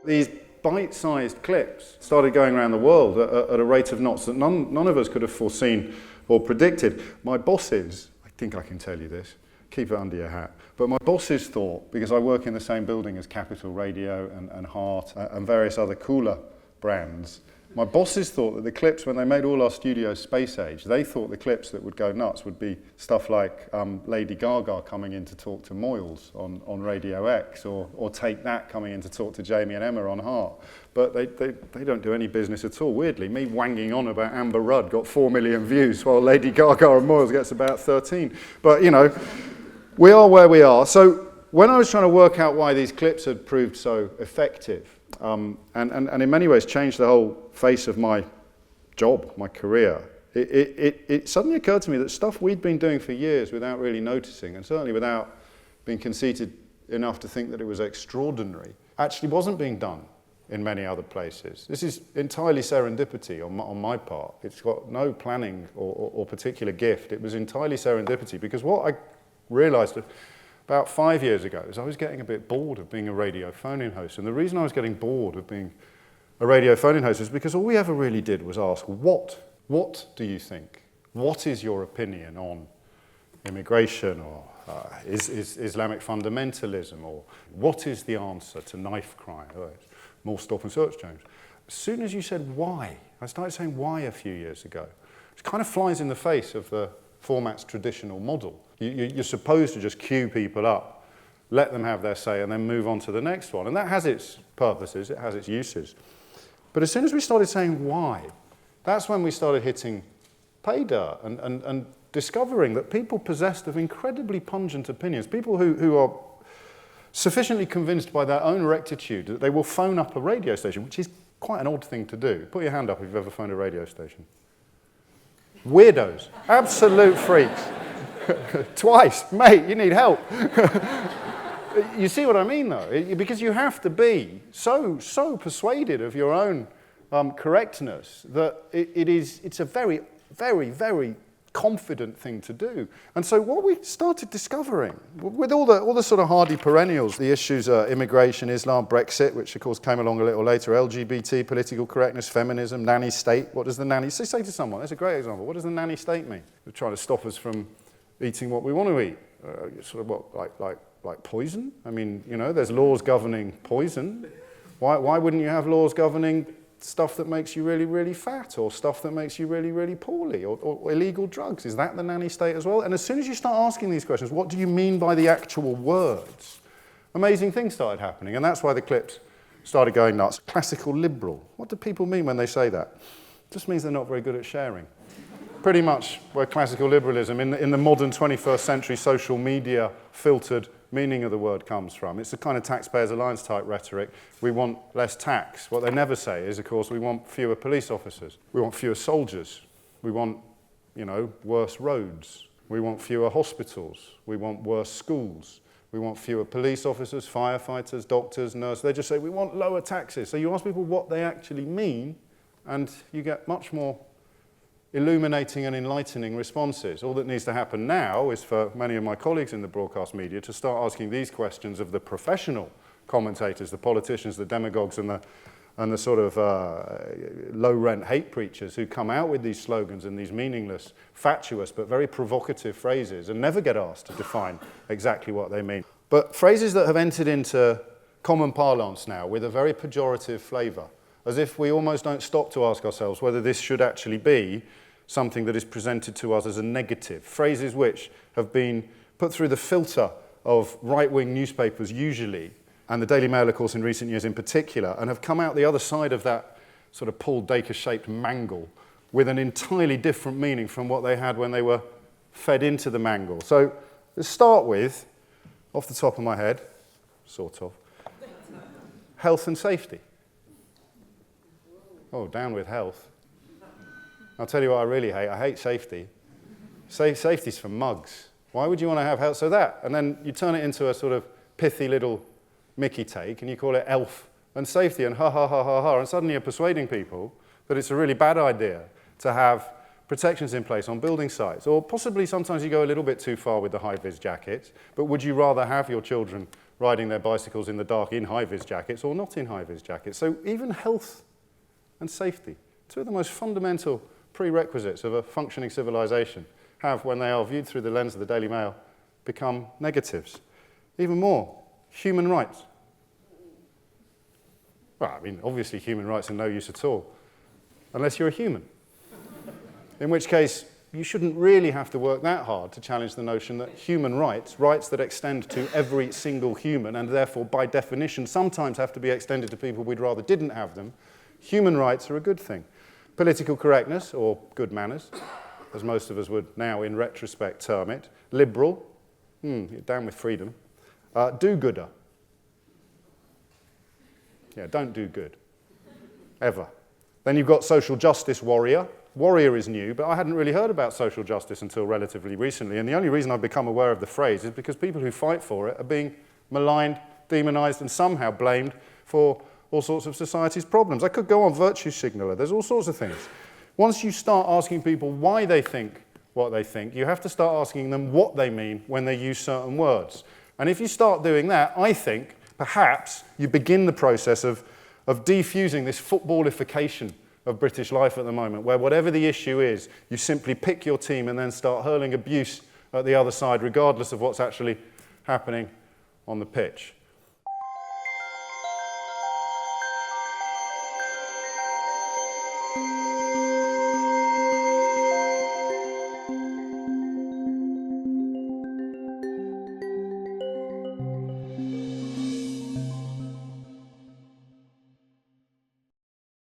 These bite-sized clips started going around the world at a rate of knots that none of us could have foreseen or predicted. My bosses, I think I can tell you this, keep it under your hat, but my bosses thought, because I work in the same building as Capital Radio and Heart and various other cooler brands, my bosses thought that the clips, when they made all our studios space age, they thought the clips that would go nuts would be stuff like Lady Gaga coming in to talk to Moyles on Radio X, or Take That coming in to talk to Jamie and Emma on Heart. But they don't do any business at all. Weirdly, me wanging on about Amber Rudd got 4 million views, while Lady Gaga and Moyles gets about 13. But, you know, we are where we are. So when I was trying to work out why these clips had proved so effective, and in many ways changed the whole face of my job, my career, it suddenly occurred to me that stuff we'd been doing for years without really noticing, and certainly without being conceited enough to think that it was extraordinary, actually wasn't being done in many other places. This is entirely serendipity on my part. It's got no planning or particular gift. It was entirely serendipity, because what I realized about 5 years ago is I was getting a bit bored of being a radio phone-in host. And the reason I was getting bored of being a radio phone-in host is because all we ever really did was ask, what do you think? What is your opinion on immigration, or is Islamic fundamentalism, or what is the answer to knife crime? More stop and search, James. As soon as you said why, I started saying why a few years ago. It kind of flies in the face of the format's traditional model. You're supposed to just cue people up, let them have their say, and then move on to the next one. And that has its purposes, it has its uses. But as soon as we started saying why, that's when we started hitting pay dirt and discovering that people possessed of incredibly pungent opinions, people who are sufficiently convinced by their own rectitude that they will phone up a radio station, which is quite an odd thing to do. Put your hand up if you've ever phoned a radio station. Weirdos, absolute freaks. Twice, mate, you need help. You see what I mean, though? Because you have to be so persuaded of your own correctness that it's a very, very, very confident thing to do. And so what we started discovering, with all the sort of hardy perennials, the issues are immigration, Islam, Brexit, which of course came along a little later, LGBT, political correctness, feminism, nanny state. What does the nanny say to someone? That's a great example. What does the nanny state mean? They're trying to stop us from eating what we want to eat. Sort of what, like poison? I mean, you know, there's laws governing poison. Why wouldn't you have laws governing stuff that makes you really, really fat, or stuff that makes you really, really poorly, or illegal drugs? Is that the nanny state as well? And as soon as you start asking these questions, what do you mean by the actual words? Amazing things started happening, and that's why the clips started going nuts. Classical liberal. What do people mean when they say that? It just means they're not very good at sharing. Pretty much where classical liberalism, in the modern 21st century social media filtered meaning of the word comes from. It's the kind of taxpayers' alliance type rhetoric. We want less tax. What they never say is, of course, we want fewer police officers. We want fewer soldiers. We want, you know, worse roads. We want fewer hospitals. We want worse schools. We want fewer police officers, firefighters, doctors, nurses. They just say, we want lower taxes. So you ask people what they actually mean, and you get much more illuminating and enlightening responses. All that needs to happen now is for many of my colleagues in the broadcast media to start asking these questions of the professional commentators, the politicians, the demagogues, and the sort of low-rent hate preachers who come out with these slogans and these meaningless, fatuous, but very provocative phrases and never get asked to define exactly what they mean. But phrases that have entered into common parlance now with a very pejorative flavour, as if we almost don't stop to ask ourselves whether this should actually be something that is presented to us as a negative. Phrases which have been put through the filter of right-wing newspapers usually, and the Daily Mail, of course, in recent years in particular, and have come out the other side of that sort of Paul Dacre-shaped mangle with an entirely different meaning from what they had when they were fed into the mangle. So let's start with, off the top of my head, sort of, health and safety. Oh, down with health. I'll tell you what I really hate. I hate safety. Safety's for mugs. Why would you want to have health? So that, and then you turn it into a sort of pithy little Mickey take, and you call it elf and safety, and ha, ha, ha, ha, ha, and suddenly you're persuading people that it's a really bad idea to have protections in place on building sites, or possibly sometimes you go a little bit too far with the high-vis jackets, but would you rather have your children riding their bicycles in the dark in high-vis jackets or not in high-vis jackets? So even health and safety, two of the most fundamental prerequisites of a functioning civilization, have, when they are viewed through the lens of the Daily Mail, become negatives. Even more, human rights. Well, I mean, obviously human rights are no use at all, unless you're a human. In which case, you shouldn't really have to work that hard to challenge the notion that human rights, rights that extend to every single human, and therefore, by definition, sometimes have to be extended to people we'd rather didn't have them, human rights are a good thing. Political correctness, or good manners, as most of us would now, in retrospect, term it. Liberal, you're down with freedom. Do-gooder. Yeah, don't do good, ever. Then you've got social justice warrior. Warrior is new, but I hadn't really heard about social justice until relatively recently, and the only reason I've become aware of the phrase is because people who fight for it are being maligned, demonized, and somehow blamed for all sorts of society's problems. I could go on, virtue signaler, there's all sorts of things. Once you start asking people why they think what they think, you have to start asking them what they mean when they use certain words. And if you start doing that, I think, perhaps, you begin the process of defusing this footballification of British life at the moment, where whatever the issue is, you simply pick your team and then start hurling abuse at the other side, regardless of what's actually happening on the pitch.